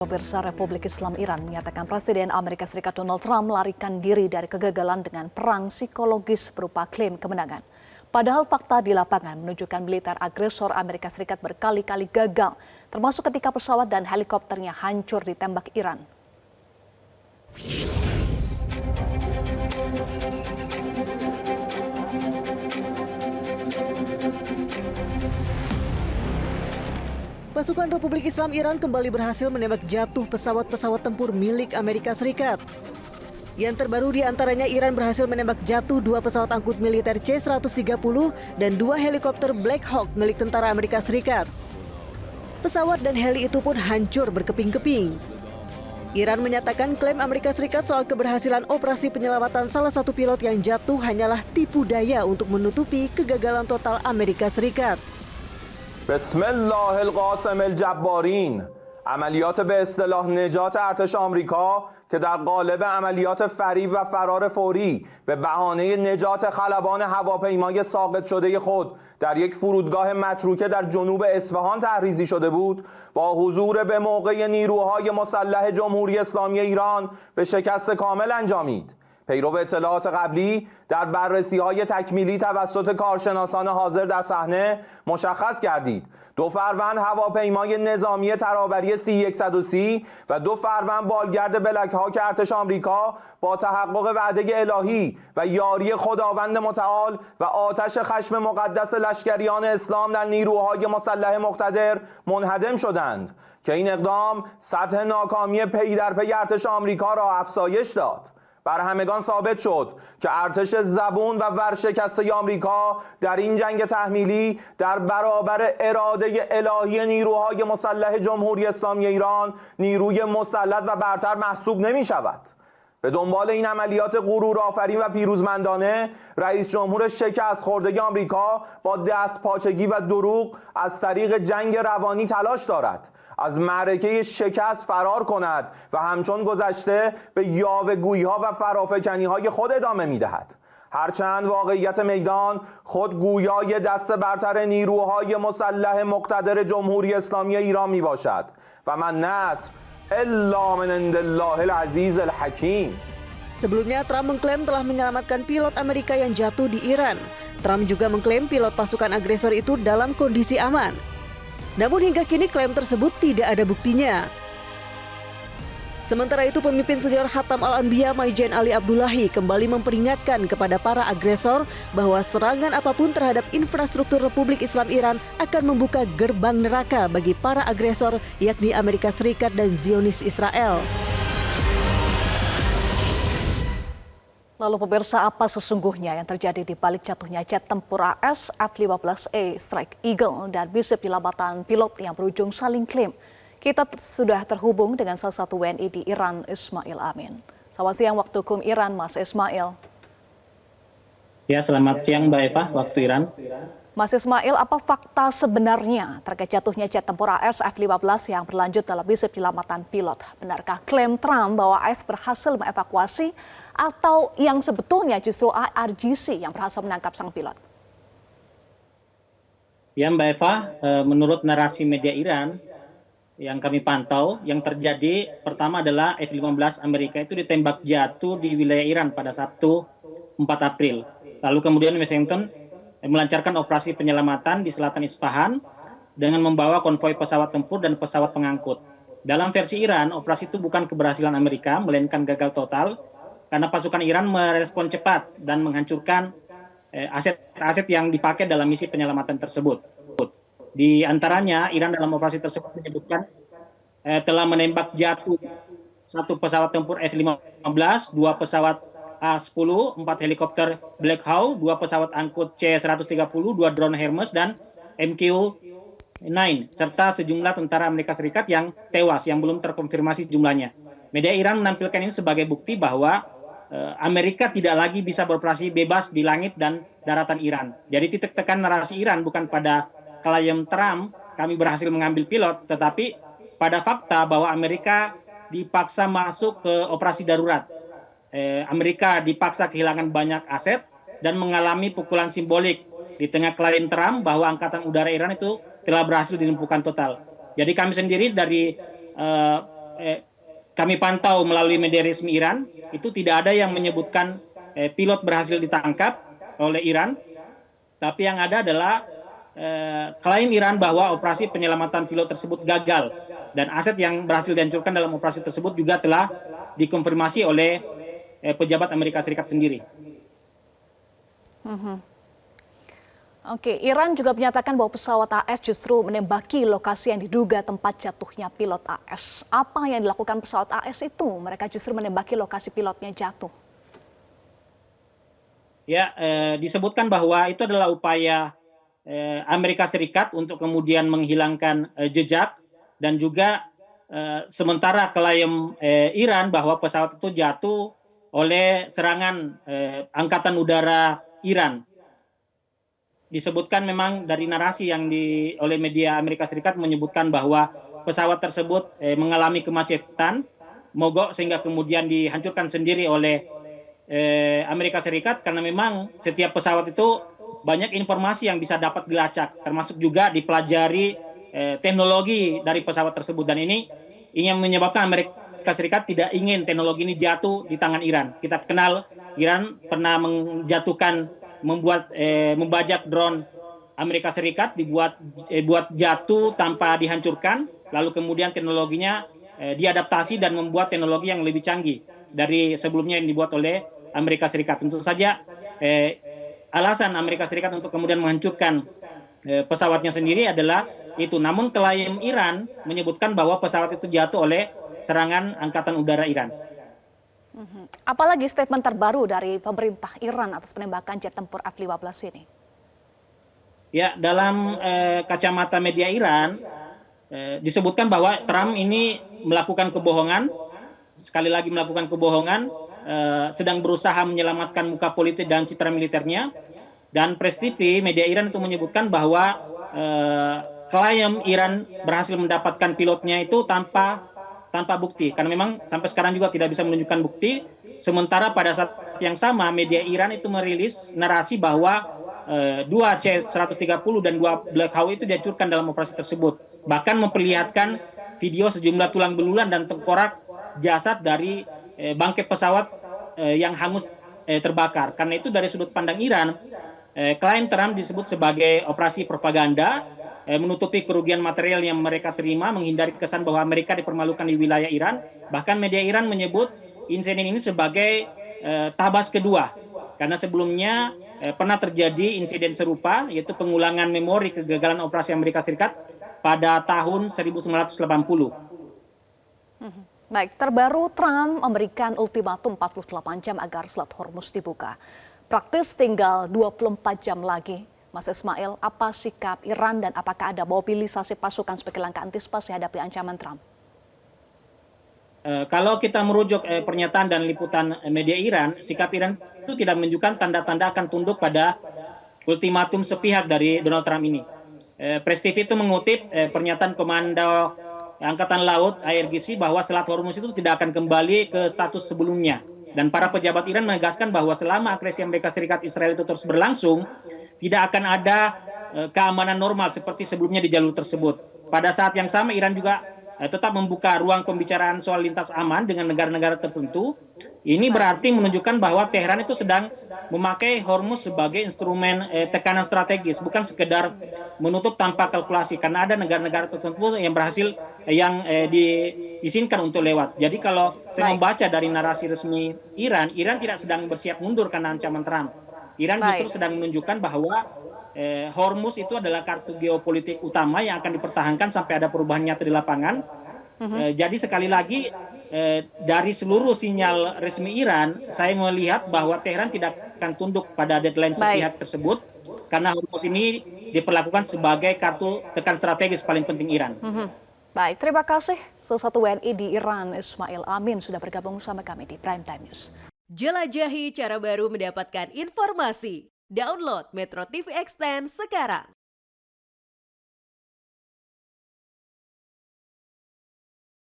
Pemirsa, Republik Islam Iran menyatakan Presiden Amerika Serikat Donald Trump melarikan diri dari kegagalan dengan perang psikologis berupa klaim kemenangan. Padahal fakta di lapangan menunjukkan militer agresor Amerika Serikat berkali-kali gagal, termasuk ketika pesawat dan helikopternya hancur ditembak Iran. Pasukan Republik Islam Iran kembali berhasil menembak jatuh pesawat-pesawat tempur milik Amerika Serikat. Yang terbaru di antaranya Iran berhasil menembak jatuh 2 pesawat angkut militer C-130 dan 2 helikopter Black Hawk milik tentara Amerika Serikat. Pesawat dan heli itu pun hancur berkeping-keping. Iran menyatakan klaim Amerika Serikat soal keberhasilan operasi penyelamatan salah satu pilot yang jatuh hanyalah tipu daya untuk menutupi kegagalan total Amerika Serikat. بسم الله القاسم الجبارین عملیات به اصطلاح نجات ارتش آمریکا که در قالب عملیات فریب و فرار فوری به بهانه نجات خلبان هواپیمای ساقط شده خود در یک فرودگاه متروکه در جنوب اصفهان تحریزی شده بود با حضور به موقع نیروهای مسلح جمهوری اسلامی ایران به شکست کامل انجامید. پیرو اطلاعات قبلی در بررسی‌های تکمیلی توسط کارشناسان حاضر در صحنه مشخص گردید 2 فروند هواپیمای نظامی ترابری C-130 و 2 فروند بالگرد بلک هاک ارتش آمریکا با تحقق وعده الهی و یاری خداوند متعال و آتش خشم مقدس لشکریان اسلام در نیروهای مسلح مقتدر منهدم شدند که این اقدام سطح ناکامی پی در پی ارتش آمریکا را افزایش داد. بر همگان ثابت شد که ارتش زبون و ورشکسته آمریکا در این جنگ تحمیلی در برابر اراده الهی نیروهای مسلح جمهوری اسلامی ایران نیروی مسلط و برتر محسوب نمی شود. به دنبال این عملیات غرورآفرین و پیروزمندانه رئیس جمهور شکست خورده آمریکا با دستپاچگی و دروغ از طریق جنگ روانی تلاش دارد از معرکه شکست فرار کند و همچون گذشته به یاوه‌گویی‌ها و فرافکنی‌های خود ادامه می‌دهد. هرچند واقعیت میدان خود گویای دست برتر نیروهای مسلح مقتدر جمهوری اسلامی ایران میباشد و من نصر الا من عند الله العزیز الحکیم. Sebelumnya Trump mengklaim telah menyelamatkan pilot Amerika yang jatuh di Iran. Trump juga mengklaim pilot pasukan agresor itu dalam kondisi aman. Namun hingga kini klaim tersebut tidak ada buktinya. Sementara itu pemimpin senior Khatam Al-Anbiya Maijen Ali Abdullahi kembali memperingatkan kepada para agresor bahwa serangan apapun terhadap infrastruktur Republik Islam Iran akan membuka gerbang neraka bagi para agresor yakni Amerika Serikat dan Zionis Israel. Lalu pemirsa, apa sesungguhnya yang terjadi di balik jatuhnya jet tempur AS F-15A Strike Eagle dan misi penyelamatan pilot yang berujung saling klaim? Kita sudah terhubung dengan salah satu WNI di Iran, Ismail Amin. Selamat siang waktu hukum Iran, Mas Ismail. Ya, selamat siang Mbak Eva, waktu Iran. Mas Ismail, apa fakta sebenarnya terkait jatuhnya jet tempur AS F-15 yang berlanjut dalam misi penyelamatan pilot? Benarkah klaim Trump bahwa AS berhasil mengevakuasi atau yang sebetulnya justru IRGC yang berhasil menangkap sang pilot? Ya Mbak Eva, menurut narasi media Iran yang kami pantau, yang terjadi pertama adalah F-15 Amerika itu ditembak jatuh di wilayah Iran pada Sabtu 4 April. Lalu kemudian Washington melancarkan operasi penyelamatan di selatan Isfahan dengan membawa konvoi pesawat tempur dan pesawat pengangkut. Dalam versi Iran, operasi itu bukan keberhasilan Amerika, melainkan gagal total karena pasukan Iran merespon cepat dan menghancurkan aset-aset yang dipakai dalam misi penyelamatan tersebut. Di antaranya, Iran dalam operasi tersebut menyebutkan telah menembak jatuh 1 pesawat tempur F-15, 2 pesawat A-10, 4 helikopter Black Hawk, 2 pesawat angkut C-130, 2 drone Hermes, dan MQ-9, serta sejumlah tentara Amerika Serikat yang tewas, yang belum terkonfirmasi jumlahnya. Media Iran menampilkan ini sebagai bukti bahwa Amerika tidak lagi bisa beroperasi bebas di langit dan daratan Iran. Jadi titik tekan narasi Iran bukan pada klaim Trump, kami berhasil mengambil pilot, tetapi pada fakta bahwa Amerika dipaksa masuk ke operasi darurat. Amerika dipaksa kehilangan banyak aset dan mengalami pukulan simbolik di tengah klaim Trump bahwa Angkatan Udara Iran itu telah berhasil dilumpuhkan total. Jadi kami sendiri dari kami pantau melalui media resmi Iran, itu tidak ada yang menyebutkan pilot berhasil ditangkap oleh Iran, tapi yang ada adalah klaim Iran bahwa operasi penyelamatan pilot tersebut gagal dan aset yang berhasil dihancurkan dalam operasi tersebut juga telah dikonfirmasi oleh pejabat Amerika Serikat sendiri. Oke, Iran juga menyatakan bahwa pesawat AS justru menembaki lokasi yang diduga tempat jatuhnya pilot AS. Apa yang dilakukan pesawat AS itu? Mereka justru menembaki lokasi pilotnya jatuh. Ya, disebutkan bahwa itu adalah upaya Amerika Serikat untuk kemudian menghilangkan jejak dan juga sementara klaim Iran bahwa pesawat itu jatuh oleh serangan Angkatan Udara Iran. Disebutkan memang dari narasi yang oleh media Amerika Serikat menyebutkan bahwa pesawat tersebut mengalami kemacetan, mogok sehingga kemudian dihancurkan sendiri oleh Amerika Serikat karena memang setiap pesawat itu banyak informasi yang bisa dapat dilacak, termasuk juga dipelajari teknologi dari pesawat tersebut, dan ini yang menyebabkan Amerika Serikat tidak ingin teknologi ini jatuh di tangan Iran. Kita kenal Iran pernah membajak drone Amerika Serikat buat jatuh tanpa dihancurkan, lalu kemudian teknologinya diadaptasi dan membuat teknologi yang lebih canggih dari sebelumnya yang dibuat oleh Amerika Serikat. Tentu saja alasan Amerika Serikat untuk kemudian menghancurkan pesawatnya sendiri adalah itu. Namun klaim Iran menyebutkan bahwa pesawat itu jatuh oleh serangan Angkatan Udara Iran. Apalagi statement terbaru dari pemerintah Iran atas penembakan jet tempur F-15 ini? Ya, dalam kacamata media Iran disebutkan bahwa Trump ini melakukan kebohongan, sekali lagi melakukan kebohongan, sedang berusaha menyelamatkan muka politik dan citra militernya. Dan Press TV, media Iran itu menyebutkan bahwa klaim Iran berhasil mendapatkan pilotnya itu tanpa bukti, karena memang sampai sekarang juga tidak bisa menunjukkan bukti. Sementara pada saat yang sama media Iran itu merilis narasi bahwa 2 C-130 dan 2 Black Hawk itu dihancurkan dalam operasi tersebut. Bahkan memperlihatkan video sejumlah tulang belulan dan tengkorak jasad dari bangkai pesawat yang hangus terbakar. Karena itu dari sudut pandang Iran, klaim Trump disebut sebagai operasi propaganda, menutupi kerugian material yang mereka terima, menghindari kesan bahwa Amerika dipermalukan di wilayah Iran. Bahkan media Iran menyebut insiden ini sebagai tabas kedua, karena sebelumnya pernah terjadi insiden serupa, yaitu pengulangan memori kegagalan operasi Amerika Serikat pada tahun 1980. Baik, terbaru Trump memberikan ultimatum 48 jam agar Selat Hormuz dibuka. Praktis tinggal 24 jam lagi. Mas Ismail, apa sikap Iran dan apakah ada mobilisasi pasukan sebagai langkah antisipasi hadapi ancaman Trump? Kalau kita merujuk pernyataan dan liputan media Iran, sikap Iran itu tidak menunjukkan tanda-tanda akan tunduk pada ultimatum sepihak dari Donald Trump ini. Press TV itu mengutip pernyataan Komando Angkatan Laut IRGC bahwa Selat Hormuz itu tidak akan kembali ke status sebelumnya. Dan para pejabat Iran menegaskan bahwa selama agresi Amerika Serikat Israel itu terus berlangsung, tidak akan ada keamanan normal seperti sebelumnya di jalur tersebut. Pada saat yang sama Iran juga tetap membuka ruang pembicaraan soal lintas aman dengan negara-negara tertentu. Ini berarti menunjukkan bahwa Teheran itu sedang memakai Hormuz sebagai instrumen tekanan strategis, bukan sekedar menutup tanpa kalkulasi, karena ada negara-negara tertentu yang berhasil diizinkan untuk lewat. Jadi kalau saya membaca dari narasi resmi Iran tidak sedang bersiap mundur karena ancaman Trump. Iran justru sedang menunjukkan bahwa Hormuz itu adalah kartu geopolitik utama yang akan dipertahankan sampai ada perubahan nyata di lapangan. Jadi sekali lagi dari seluruh sinyal resmi Iran, saya melihat bahwa Teheran tidak akan tunduk pada deadline sepihak tersebut, karena Hormuz ini diperlakukan sebagai kartu tekan strategis paling penting Iran. Baik, terima kasih. Salah satu WNI di Iran, Ismail Amin, sudah bergabung bersama kami di Prime Time News. Jelajahi cara baru mendapatkan informasi. Download Metro TV Extend sekarang.